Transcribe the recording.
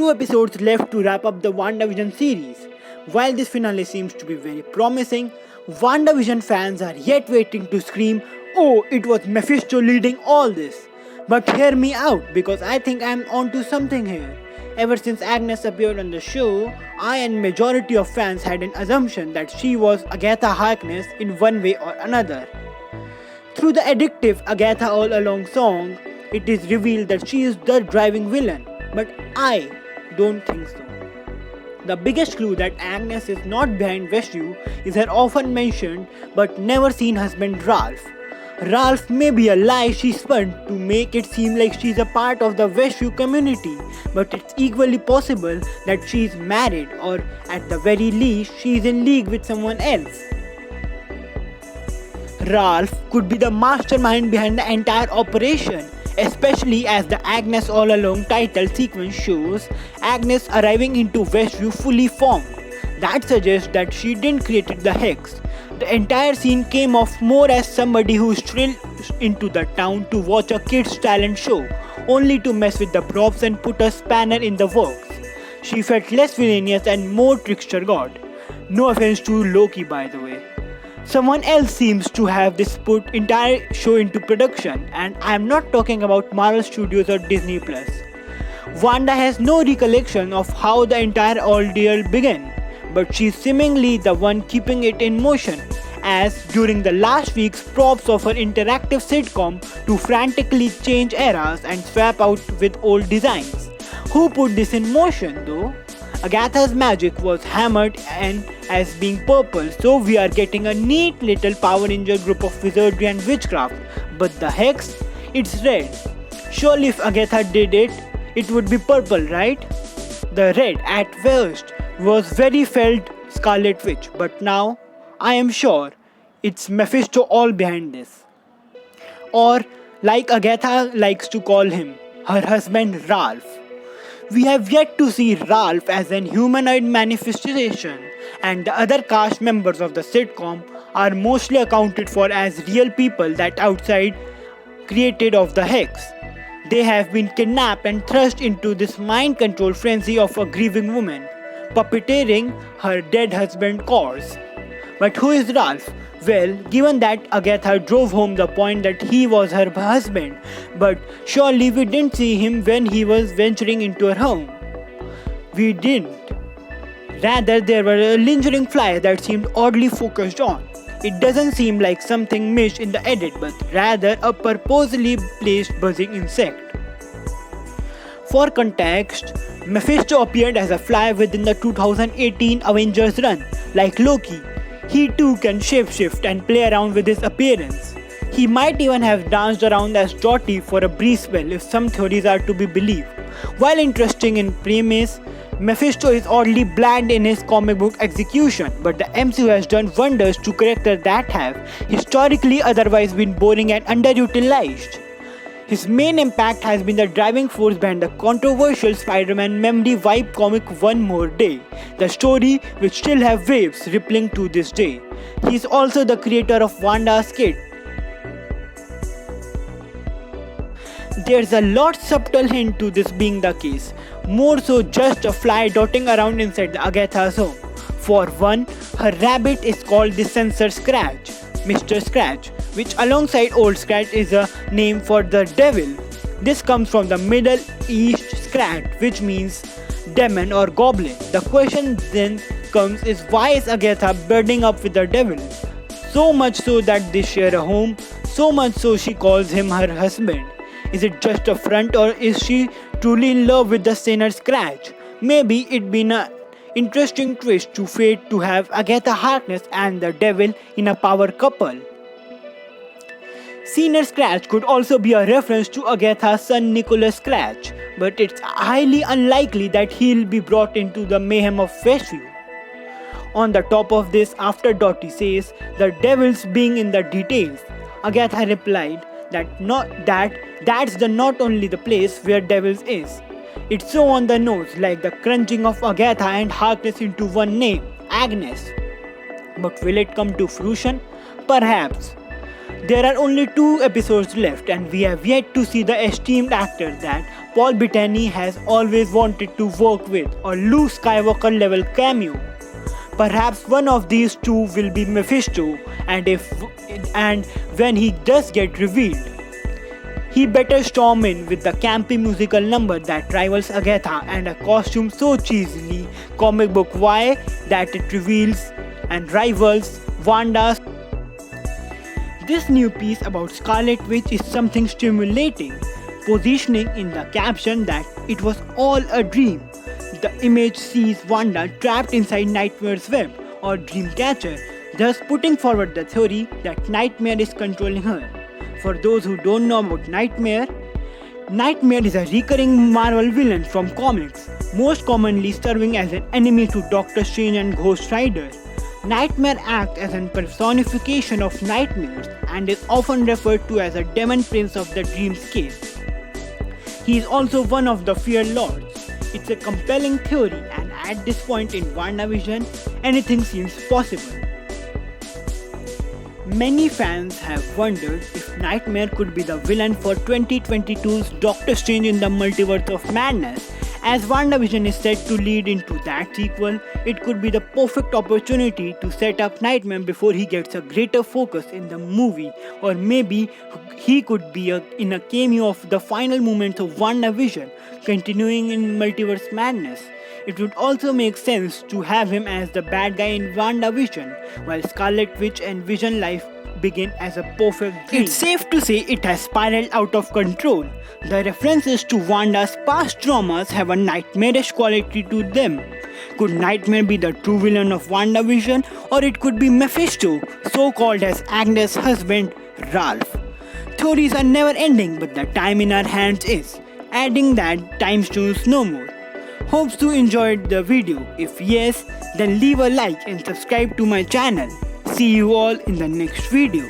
2 episodes left to wrap up the WandaVision series. While this finale seems to be very promising, WandaVision fans are yet waiting to scream, "Oh, it was Mephisto leading all this." But hear me out because I think I'm onto something here. Ever since Agnes appeared on the show, I and majority of fans had an assumption that she was Agatha Harkness in one way or another. Through the addictive Agatha All Along song, it is revealed that she is the driving villain, but I don't think so. The biggest clue that Agnes is not behind Veshu is her often mentioned but never seen husband Ralph. Ralph may be a lie she spun to make it seem like she's a part of the Veshu community, but it's equally possible that she's married or at the very least she's in league with someone else. Ralph could be the mastermind behind the entire operation, especially as the Agnes All Along title sequence shows Agnes arriving into Vestview fully formed. That suggests that she didn't create the Hex. The entire scene came off more as somebody who strolled into the town to watch a kids' talent show, only to mess with the props and put a spanner in the works. She felt less villainous and more trickster god. No offense to Loki, by the way. Someone else seems to have this put entire show into production, and I am not talking about Marvel Studios or Disney Plus. Wanda has no recollection of how the entire ordeal began, but she's seemingly the one keeping it in motion, as during the last week's props of her interactive sitcom to frantically change eras and swap out with old designs. Who put this in motion though? Agatha's magic was hammered and as being purple, so we are getting a neat little Power Ranger group of wizardry and witchcraft. But the Hex, it's red. Surely if Agatha did it, it would be purple, right? The red at first was very felt Scarlet Witch, but now I am sure it's Mephisto all behind this. Or like Agatha likes to call him, her husband Ralph. We have yet to see Ralph as an humanoid manifestation, and the other cast members of the sitcom are mostly accounted for as real people that outside created of the Hex. They have been kidnapped and thrust into this mind control frenzy of a grieving woman, puppeteering her dead husband's cause. But who is Ralph? Well, given that Agatha drove home the point that he was her husband, but surely we didn't see him when he was venturing into her home. We didn't. Rather, there were a lingering fly that seemed oddly focused on. It doesn't seem like something missed in the edit, but rather a purposely placed buzzing insect. For context, Mephisto appeared as a fly within the 2018 Avengers run, like Loki. He too can shapeshift and play around with his appearance. He might even have danced around as Dottie for a brief spell if some theories are to be believed. While interesting in premise, Mephisto is oddly bland in his comic book execution, but the MCU has done wonders to characters that have historically otherwise been boring and underutilized. His main impact has been the driving force behind the controversial Spider-Man memory vibe comic One More Day, the story which still have waves rippling to this day. He is also the creator of Wanda's Kid. There's a lot subtle hint to this being the case, more so just a fly dotting around inside the Agatha's home. For one, her rabbit is called the Censor Scratch, Mr. Scratch, which alongside Old Scratch is a name for the devil. This comes from the Middle East Scratch, which means demon or goblin. The question then comes is why is Agatha burning up with the devil? So much so that they share a home, so much so she calls him her husband. Is it just a front or is she truly in love with the sinner Scratch? Maybe it'd been an interesting twist to fate to have Agatha Harkness and the devil in a power couple. Sinner Scratch could also be a reference to Agatha's son Nicholas Scratch, but it's highly unlikely that he'll be brought into the mayhem of Westview. On the top of this, after Dottie says the devil's being in the details, Agatha replied that's not only the place where devils is. It's so on the nose, like the crunching of Agatha and Harkness into one name, Agnes. But will it come to fruition? Perhaps. There are only 2 episodes left and we have yet to see the esteemed actors that Paul Bettany has always wanted to work with, or Luke Skywalker level cameo. Perhaps one of these two will be Mephisto, and when he does get revealed, he better storm in with the campy musical number that rivals Agatha and a costume so cheesily comic book Y that it reveals and rivals Wanda's. This new piece about Scarlet Witch is something stimulating, positioning in the caption that it was all a dream. The image sees Wanda trapped inside Nightmare's web or Dreamcatcher, thus putting forward the theory that Nightmare is controlling her. For those who don't know about Nightmare, Nightmare is a recurring Marvel villain from comics, most commonly serving as an enemy to Doctor Strange and Ghost Rider. Nightmare acts as a personification of nightmares and is often referred to as a demon prince of the dreamscape. He is also one of the Fear Lords. It's a compelling theory, and at this point in WandaVision, anything seems possible. Many fans have wondered if Nightmare could be the villain for 2022's Doctor Strange in the Multiverse of Madness. As WandaVision is set to lead into that sequel, it could be the perfect opportunity to set up Nightmare before he gets a greater focus in the movie, or maybe he could be in a cameo of the final moments of WandaVision, continuing in Multiverse Madness. It would also make sense to have him as the bad guy in WandaVision, while Scarlet Witch and Vision life begin as a perfect dream. It's safe to say it has spiraled out of control. The references to Wanda's past traumas have a nightmarish quality to them. Could Nightmare be the true villain of WandaVision, or it could be Mephisto, so called as Agnes' husband, Ralph? Theories are never ending, but the time in our hands is. Adding that, time stones no more. Hopes you enjoyed the video. If yes, then leave a like and subscribe to my channel. See you all in the next video.